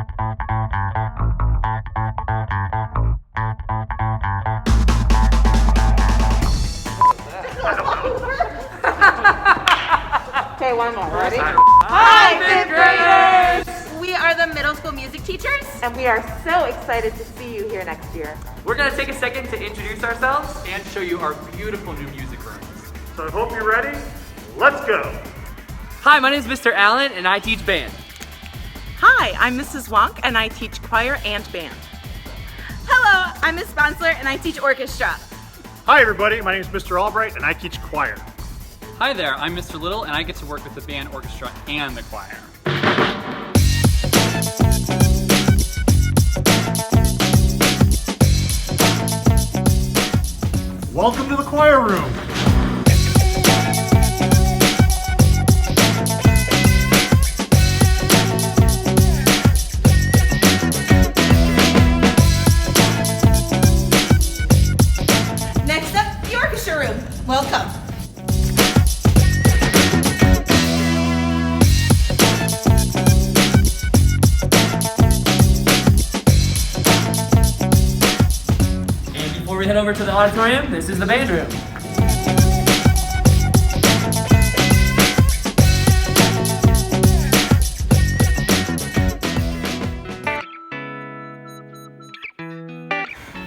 Okay, one more. Ready? Hi, fifth graders! We are the middle school music teachers, and we are so excited to see you here next year. We're going to take a second to introduce ourselves and show you our beautiful new music rooms. So I hope you're ready. Let's go. Hi, my name is Mr. Allen and I teach band. Hi, I'm Mrs. Wonk and I teach choir and band. Hello, I'm Miss Sponsler, and I teach orchestra. Hi everybody, my name is Mr. Albright and I teach choir. Hi there, I'm Mr. Little and I get to work with the band, orchestra, and the choir. Welcome to the choir room. Next up, the orchestra room. Welcome. And before we head over to the auditorium, this is the band room.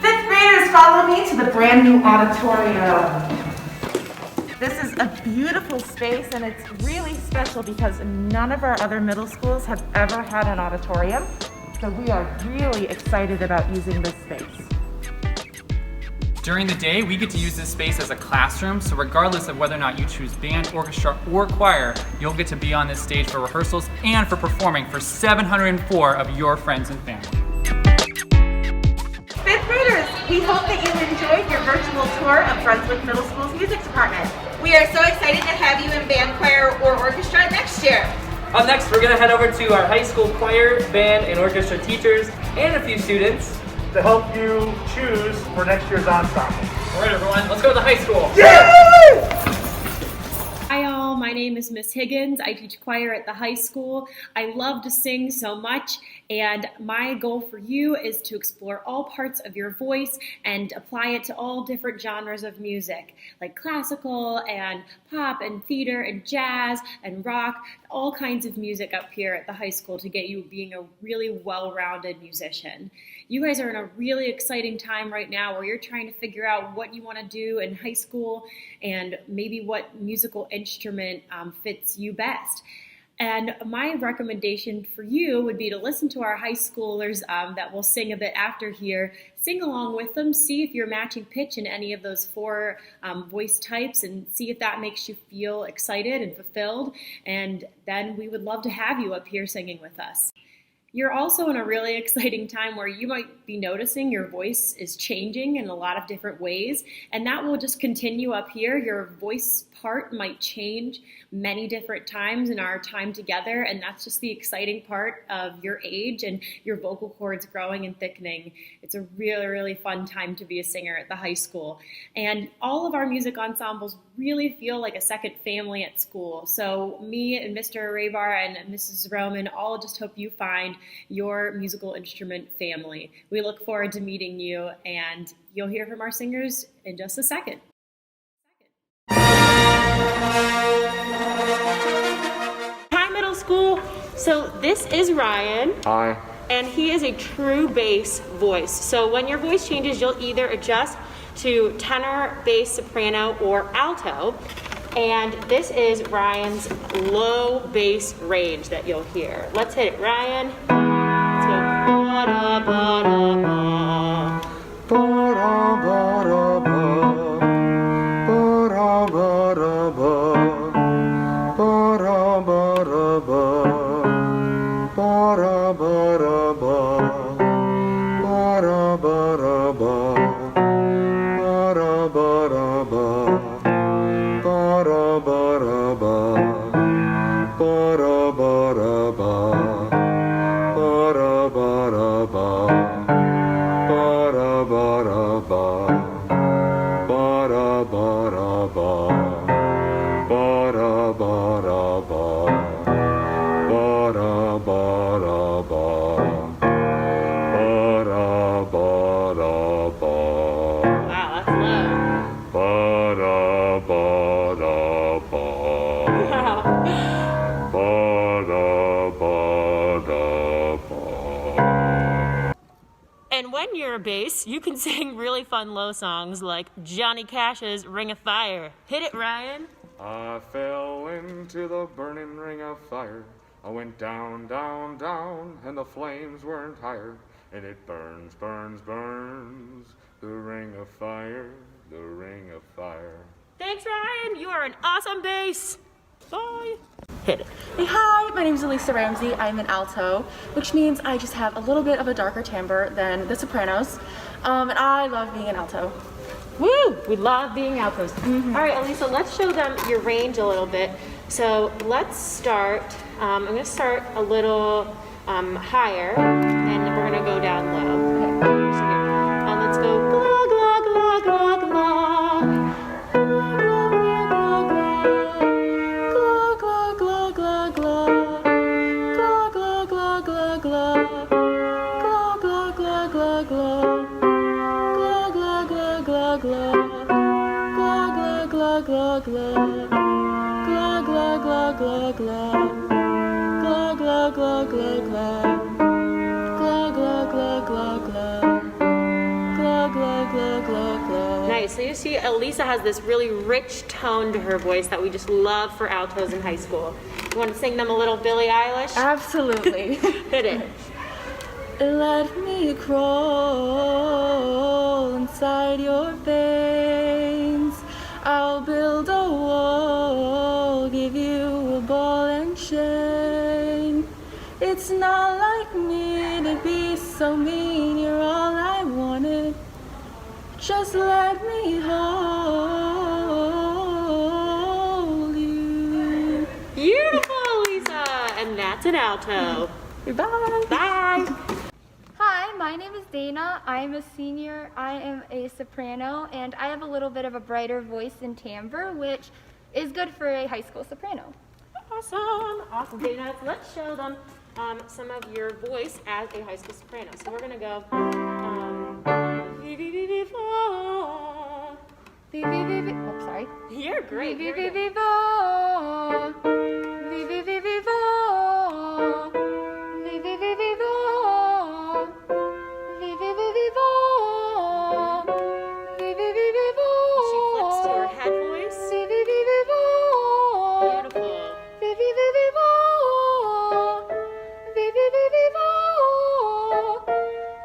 Fifth graders, follow me to the brand new auditorium. This is a beautiful space and it's really special because none of our other middle schools have ever had an auditorium. So we are really excited about using this space. During the day, we get to use this space as a classroom, so regardless of whether or not you choose band, orchestra, or choir, you'll get to be on this stage for rehearsals and for performing for 704 of your friends and family. Fifth graders, we hope that you enjoyed your virtual tour of Brunswick Middle School's music department. We are so excited to have you in band, choir, or orchestra next year. Up next, we're gonna head over to our high school choir, band, and orchestra teachers, and a few students. To help you choose for next year's ensemble. All right, everyone, let's go to the high school. Hi all, my name is Miss Higgins. I teach choir at the high school. I love to sing so much, and my goal for you is to explore all parts of your voice and apply it to all different genres of music, like classical and pop and theater and jazz and rock, all kinds of music up here at the high school to get you being a really well-rounded musician. You guys are in a really exciting time right now where you're trying to figure out what you want to do in high school and maybe what musical instrument fits you best. And my recommendation for you would be to listen to our high schoolers that will sing a bit after here. Sing along with them, see if you're matching pitch in any of those four voice types and see if that makes you feel excited and fulfilled. And then we would love to have you up here singing with us. You're also in a really exciting time where you might be noticing your voice is changing in a lot of different ways, and that will just continue up here. Your voice part might change many different times in our time together, and that's just the exciting part of your age and your vocal cords growing and thickening. It's a really, really fun time to be a singer at the high school. And all of our music ensembles really feel like a second family at school. So me and Mr. Raybar and Mrs. Roman all just hope you find your musical instrument family. We look forward to meeting you, and you'll hear from our singers in just a second. Hi, middle school. So this is Ryan. Hi. And he is a true bass voice. So when your voice changes, you'll either adjust to tenor, bass, soprano, or alto. And this is Ryan's low bass range that you'll hear. Let's hit it, Ryan. Let's go. Ba-da-ba-da-ba. Ba-da-ba-da-ba. Ba-da-ba-da-ba. Ba-da-ba-da-ba. Ba-da-ba-da-ba. Ba-da-ba-da-ba. Ba-da-ba-da-ba. Ba-da-ba-da-ba. Ba-da-ba-da-ba. Ba-da-ba-da-ba. when you're a bass, you can sing really fun low songs like Johnny Cash's Ring of Fire. Hit it, Ryan. I fell into the burning ring of fire. I went down, down, down, and the flames weren't higher. And it burns, burns, burns, the ring of fire, the ring of fire. Thanks, Ryan. You are an awesome bass. Bye. Hit it. Hey, hi, my name is Elisa Ramsey. I'm an alto, which means I just have a little bit of a darker timbre than the sopranos. And I love being an alto. Woo! We love being altos. All right, Elisa, let's show them your range a little bit. So let's start. I'm going to start a little higher, and then we're going to go down low. Okay. So here. Let's go gla gla gla gla gla. Nice. So you see, Elisa has this really rich tone to her voice that we just love for altos in high school. You want to sing them a little Billie Eilish? Absolutely. Hit it. Let me crawl inside your veins. I'll build a wall, give you a ball and chain. It's not like me to be so mean, you're all I wanted. Just let me hold you. Beautiful, Lisa. And that's an alto. Goodbye. Bye. Hi, my name is Dana. I'm a senior. I am a soprano, and I have a little bit of a brighter voice and timbre, which is good for a high school soprano. Awesome. Awesome, Dana. Let's show them some of your voice as a high school soprano. So we're going to go. Oh, sorry. You're great. Vi, Here vi, we vi, go. vo. Vi, vi, vi, vi, vo. Vi, vi, vi, vi, vo. Vi, vi, vi, vi, vo. Vi, vi, vi, vi, vo. She flips to her head voice. Vi, vi, vi, vi, vo. Beautiful. Vi, vi, vi, vi, vo. Vi, vi, vi, vi, vo.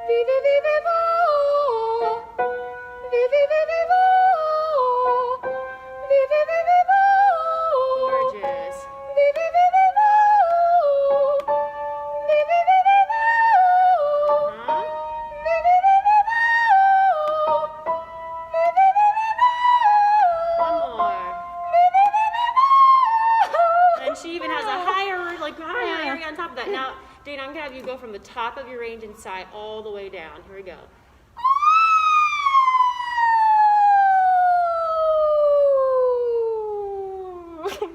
Vi, vi, vi, vi, vo. Vi, vi, vi, vi, vo. Vi, vi, vi, vi, vo. Gorgeous. Vi, vi, vi, vi, vo. Vi, vi, vi, vi, vo. Huh? Vi, vi, vi, vi, vo. Vi, vi, vi, vi, vo. One more. Vi, vi, vi, vi, vo. And she even has a higher area on top of that. Now, Dana, I'm going to have you go from the top of your range inside all the way down. Here we go.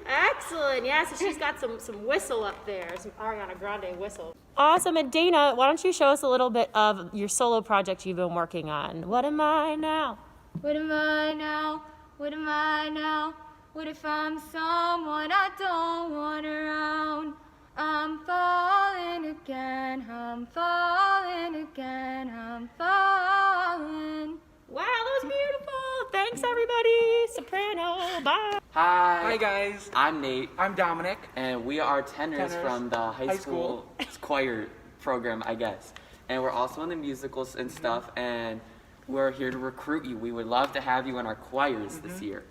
Excellent. Yeah, so she's got some whistle up there, some Ariana Grande whistle. Awesome. And Dana, why don't you show us a little bit of your solo project you've been working on? What am I now? What am I now? What am I now? What if I'm someone I don't want around? I'm falling again, I'm falling again, I'm falling. Wow, that was beautiful. Thanks, everybody. Soprano. Bye. Hi guys. I'm Nate, I'm Dominic. and we are tenors from the high school choir program, I guess. And we're also in the musicals and stuff, and we're here to recruit you. We would love to have you in our choirs this year.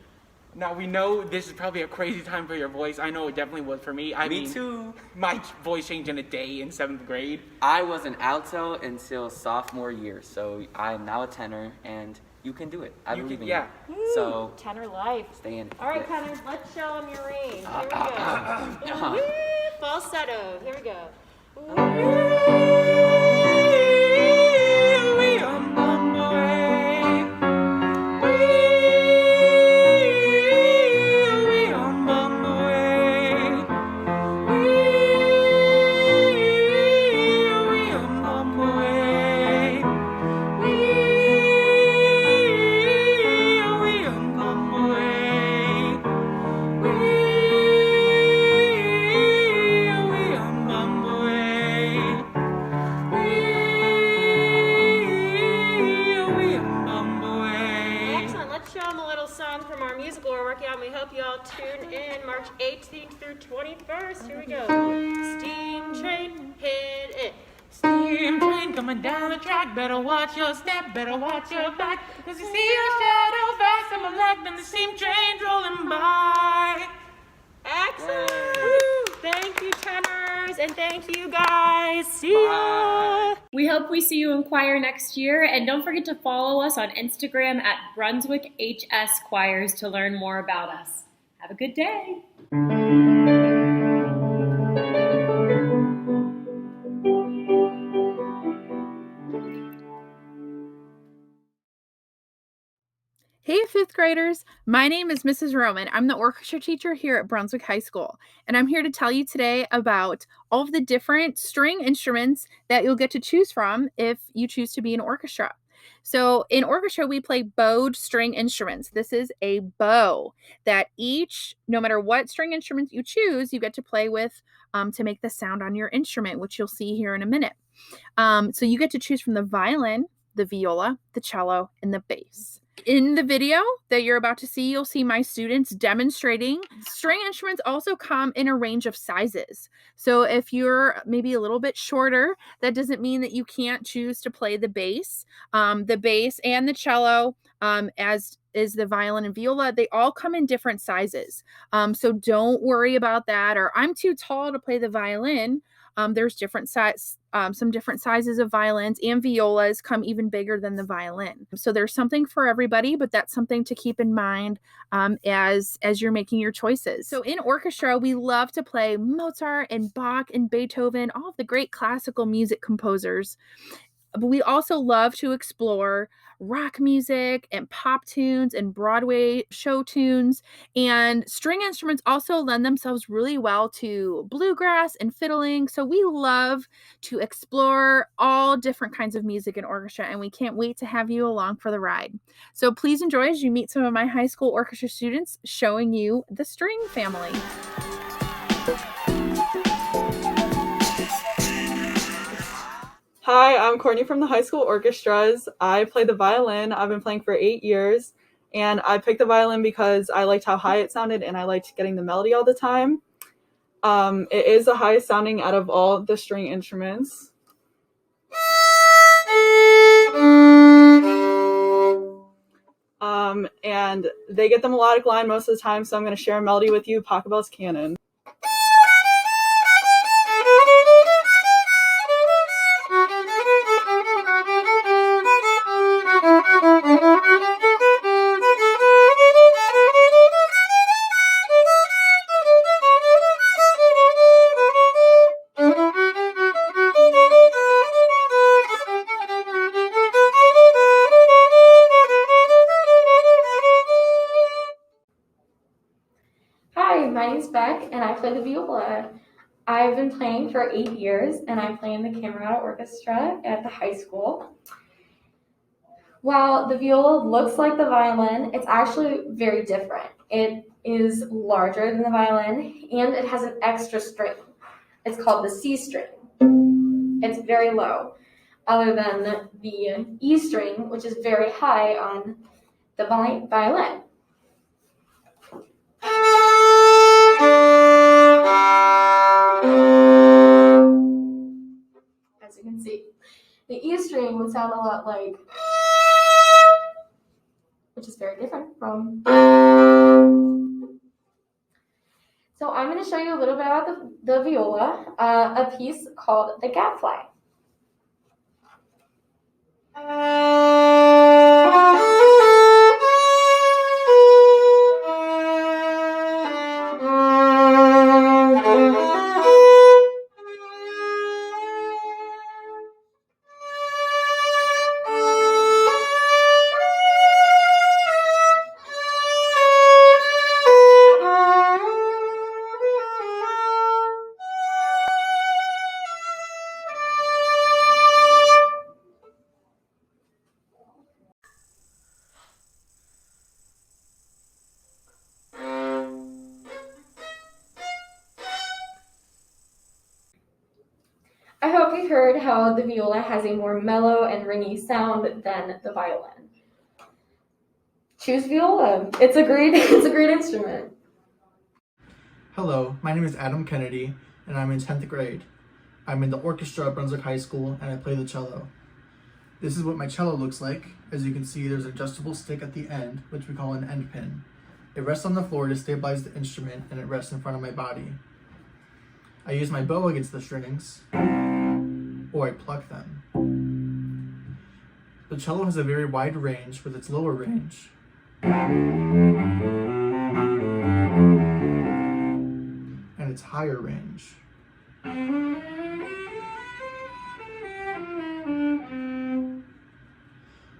Now we know this is probably a crazy time for your voice. I know it definitely was for me. I Me mean, too. My voice changed in a day in 7th grade. I was an alto until sophomore year, so I'm now a tenor, and you can do it. I believe in you. So Tenor life. stay in. All right, tenors, let's show them your range. Here we go. Woo, falsetto. Here we go. mark it out. We hope you all tune in March 18th through 21st. Here we go. Steam train, hit it. Steam train coming down the track. Better watch your step, better watch your back. Cause you see your shadow fast on my left and the steam train's rolling by. Excellent. Thank you, tenors, and thank you guys. See ya. We hope we see you in choir next year, and don't forget to follow us on Instagram at Brunswick HS Choirs to learn more about us. Have a good day. Hey, fifth graders. My name is Mrs. Roman. I'm the orchestra teacher here at Brunswick High School, and I'm here to tell you today about all of the different string instruments that you'll get to choose from if you choose to be an orchestra. So in orchestra, we play bowed string instruments. This is a bow that each, no matter what string instrument you choose, you get to play with to make the sound on your instrument, which you'll see here in a minute. So you get to choose from the violin, the viola, the cello, and the bass. In the video that you're about to see, you'll see my students demonstrating. String instruments also come in a range of sizes. So if you're maybe a little bit shorter, that doesn't mean that you can't choose to play the bass. The bass and the cello, as is the violin and viola, they all come in different sizes. So don't worry about that, or I'm too tall to play the violin. There's different some different sizes of violins, and violas come even bigger than the violin. So there's something for everybody, but that's something to keep in mind as you're making your choices. So in orchestra, we love to play Mozart and Bach and Beethoven, all of the great classical music composers. But we also love to explore rock music and pop tunes and Broadway show tunes. And string instruments also lend themselves really well to bluegrass and fiddling. So we love to explore all different kinds of music in orchestra, and we can't wait to have you along for the ride. So please enjoy as you meet some of my high school orchestra students showing you the string family. Hi, I'm Courtney from the high school orchestras. I play the violin. I've been playing for 8 years, and I picked the violin because I liked how high it sounded and I liked getting the melody all the time. It is the highest sounding out of all the string instruments. And they get the melodic line most of the time, so I'm going to share a melody with you, Pachelbel's Canon. Hi, my name's Beck, and I play the viola. I've been playing for 8 years, and I play in the Camerata Orchestra at the high school. While the viola looks like the violin, it's actually very different. It is larger than the violin, and it has an extra string. It's called the C string. It's very low, other than the E string, which is very high on the violin. As you can see, the E string would sound a lot like, which is very different from. So I'm going to show you a little bit about the viola, a piece called the Gadfly. I hope you heard how the viola has a more mellow and ringy sound than the violin. choose viola. It's a great it's a great instrument. Hello, my name is Adam Kennedy, and I'm in 10th grade. I'm in the orchestra at Brunswick High School, and I play the cello. This is what my cello looks like. As you can see, there's an adjustable stick at the end, which we call an end pin. It rests on the floor to stabilize the instrument, and it rests in front of my body. I use my bow against the strings, or I pluck them. The cello has a very wide range with its lower range. And its higher range.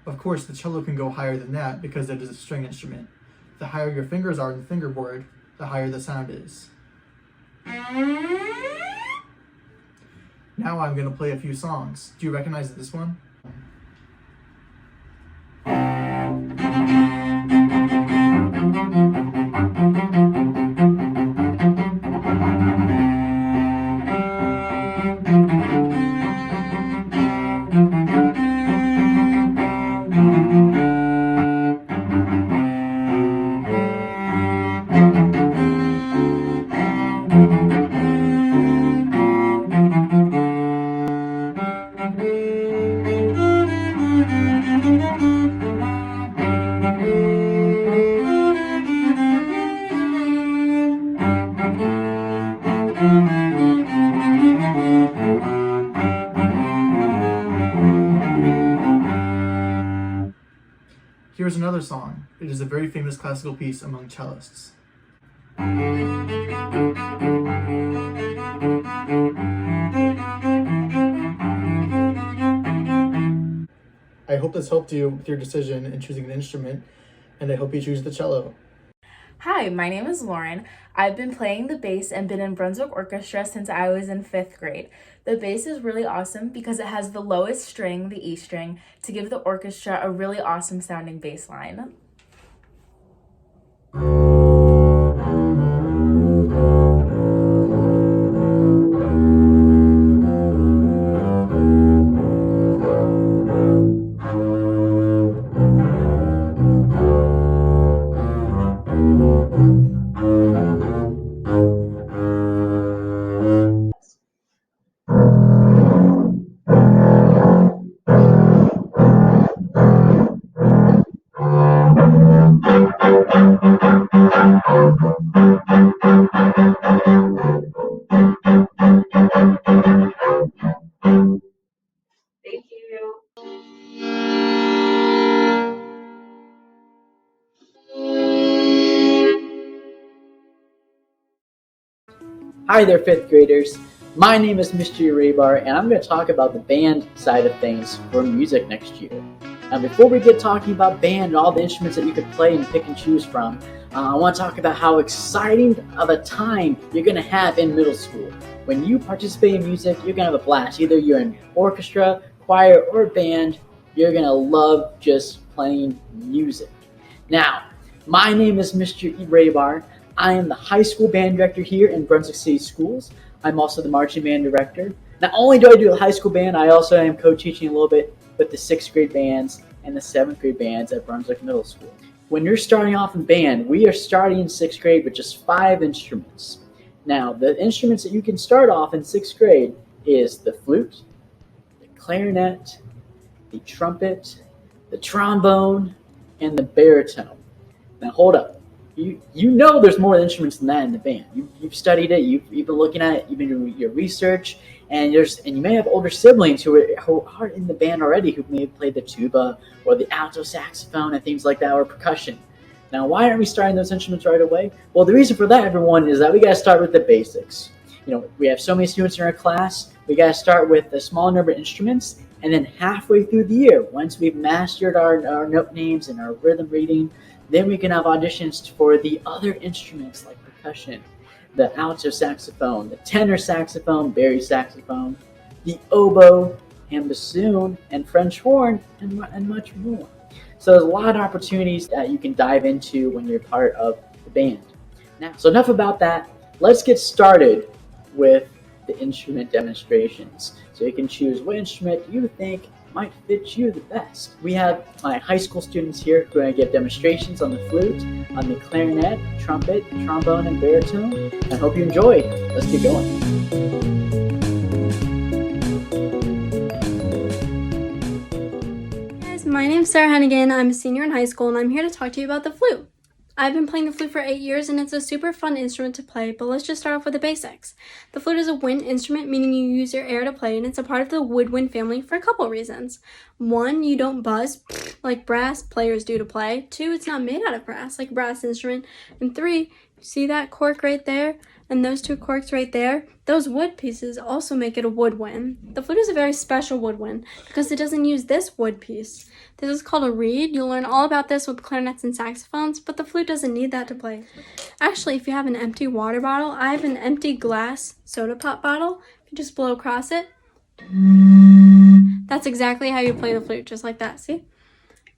Of course, the cello can go higher than that because it is a string instrument. The higher your fingers are in the fingerboard, the higher the sound is. Now I'm going to play a few songs. Do you recognize this one? Here's another song. It is a very famous classical piece among cellists. I hope this helped you with your decision in choosing an instrument, and I hope you choose the cello. Hi, my name is Lauren. I've been playing the bass and been in Brunswick Orchestra since I was in 5th grade. The bass is really awesome because it has the lowest string, the E string, to give the orchestra a really awesome sounding bass line. Thank you. Hi there, 5th graders. My name is Mr. Urabar, and I'm going to talk about the band side of things for music next year. Now, before we get talking about band and all the instruments that you could play and pick and choose from, I want to talk about how exciting of a time you're going to have in middle school. When you participate in music, you're going to have a blast. Either you're in orchestra, choir, or band, you're going to love just playing music. Now, my name is Mr. Urabar. I am the high school band director here in Brunswick City Schools. I'm also the marching band director. Not only do I do the high school band, I also am co-teaching a little bit with the 6th grade bands and the 7th grade bands at Brunswick Middle School. When you're starting off in band, we are starting in 6th grade with just 5 instruments. Now, the instruments that you can start off in 6th grade is the flute, the clarinet, the trumpet, the trombone, and the baritone. Now, hold up. You know there's more instruments than that in the band. You've studied it, you've been looking at it, you've been doing your research, and you may have older siblings who are in the band already who may have played the tuba or the alto saxophone and things like that, or percussion. Now, why aren't we starting those instruments right away? Well, the reason for that, everyone, is that we got to start with the basics. We have so many students in our class, we got to start with a small number of instruments, and then halfway through the year, once we've mastered our note names and our rhythm reading, then we can have auditions for the other instruments like percussion, the alto saxophone, the tenor saxophone, bass saxophone, the oboe, and bassoon, and French horn, and much more. So there's a lot of opportunities that you can dive into when you're part of the band. Now, so enough about that. Let's get started with the instrument demonstrations. So you can choose what instrument you think might fit you the best. We have my high school students here who are going to give demonstrations on the flute, on the clarinet, trumpet, trombone, and baritone. I hope you enjoy. Let's get going. My name's Sarah Hennigan. I'm a senior in high school, and I'm here to talk to you about the flute. I've been playing the flute for 8 years, and it's a super fun instrument to play, but let's just start off with the basics. The flute is a wind instrument, meaning you use your air to play, and it's a part of the woodwind family for a couple reasons. 1, you don't buzz like brass players do to play. 2, it's not made out of brass like a brass instrument. And 3, you see that cork right there? And those 2 corks right there, those wood pieces also make it a woodwind. The flute is a very special woodwind because it doesn't use this wood piece. This is called a reed. You'll learn all about this with clarinets and saxophones, but the flute doesn't need that to play. Actually, if you have an empty water bottle, I have an empty glass soda pop bottle. If you just blow across it, that's exactly how you play the flute, just like that, see?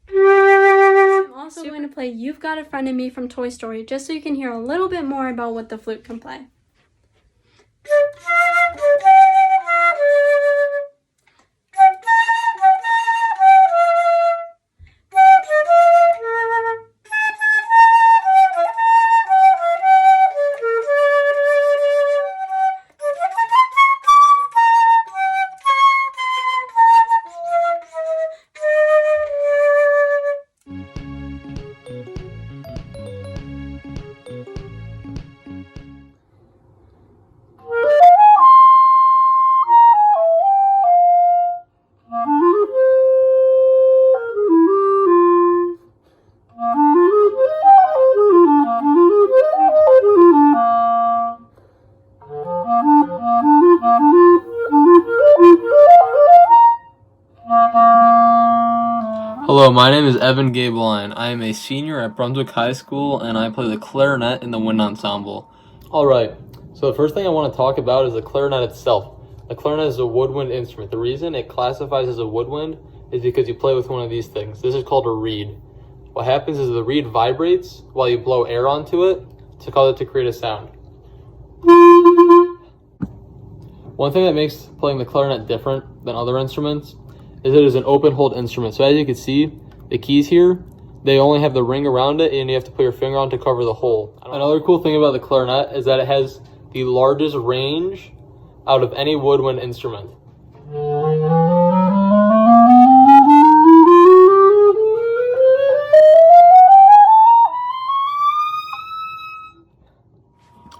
I'm also going to play You've Got a Friend in Me from Toy Story, just so you can hear a little bit more about what the flute can play. Hello, my name is Evan Gabeline. I am a senior at Brunswick High School, and I play the clarinet in the wind ensemble. Alright, so the first thing I want to talk about is the clarinet itself. The clarinet is a woodwind instrument. The reason it classifies as a woodwind is because you play with one of these things. This is called a reed. What happens is the reed vibrates while you blow air onto it to cause it to create a sound. One thing that makes playing the clarinet different than other instruments is it is an open hold instrument. So as you can see, the keys here, they only have the ring around it and you have to put your finger on to cover the hole. Another cool thing about the clarinet is that it has the largest range out of any woodwind instrument.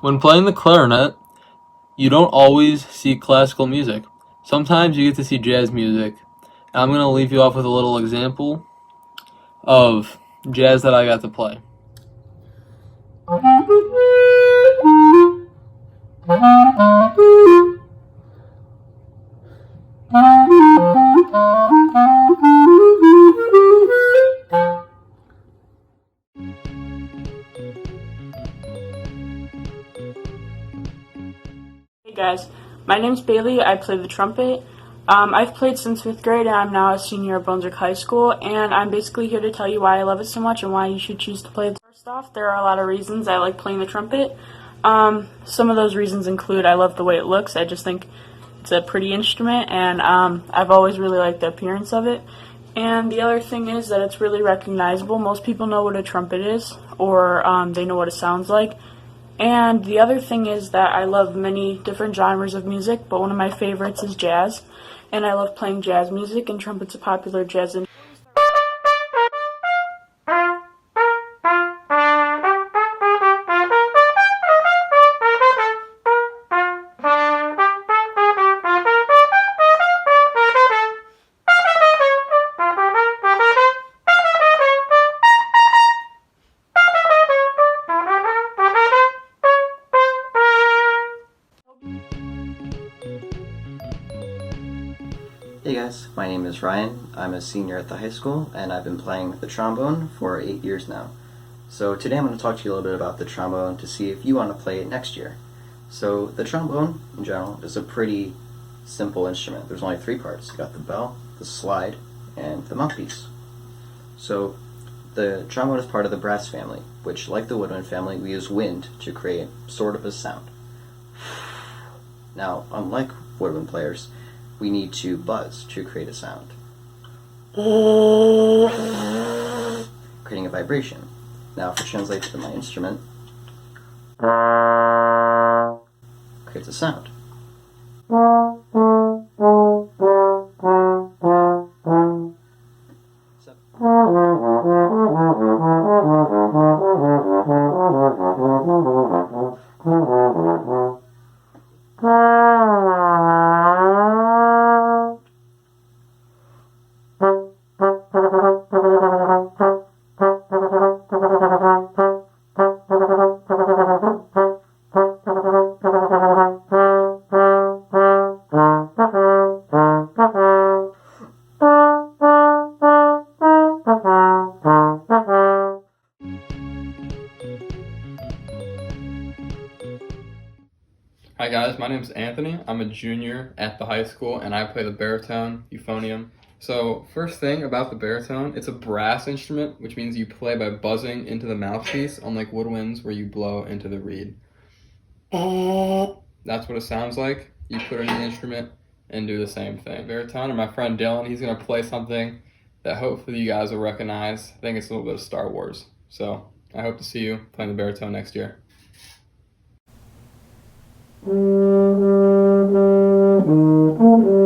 When playing the clarinet, you don't always see classical music. Sometimes you get to see jazz music. I'm going to leave you off with a little example of jazz that I got to play. Hey guys, my name's Bailey. I play the trumpet. I've played since 5th grade, and I'm now a senior at Brunswick High School, and I'm basically here to tell you why I love it so much and why you should choose to play it. First off, there are a lot of reasons I like playing the trumpet. Some of those reasons include I love the way it looks. I just think it's a pretty instrument, and I've always really liked the appearance of it. And the other thing is that it's really recognizable. Most people know what a trumpet is, or they know what it sounds like. And the other thing is that I love many different genres of music, but one of my favorites is jazz. And I love playing jazz music, and trumpet's a popular jazz instrument. Hey guys, my name is Ryan. I'm a senior at the high school, and I've been playing the trombone for 8 years now. So today I'm going to talk to you a little bit about the trombone to see if you want to play it next year. So the trombone, in general, is a pretty simple instrument. There's only 3 parts. You got the bell, the slide, and the mouthpiece. So the trombone is part of the brass family, which, like the woodwind family, we use wind to create sort of a sound. Now, unlike woodwind players, we need to buzz to create a sound. creating a vibration. Now if it translates to my instrument, creates a sound. Hi guys, my name is Anthony. I'm a junior at the high school and I play the baritone, euphonium. So first thing about the baritone, it's a brass instrument, which means you play by buzzing into the mouthpiece, unlike woodwinds where you blow into the reed. That's what it sounds like. You put it in the instrument and do the same thing. Baritone, and my friend Dylan, he's gonna play something that hopefully you guys will recognize. I think it's a little bit of Star Wars. So I hope to see you playing the baritone next year. Thank you.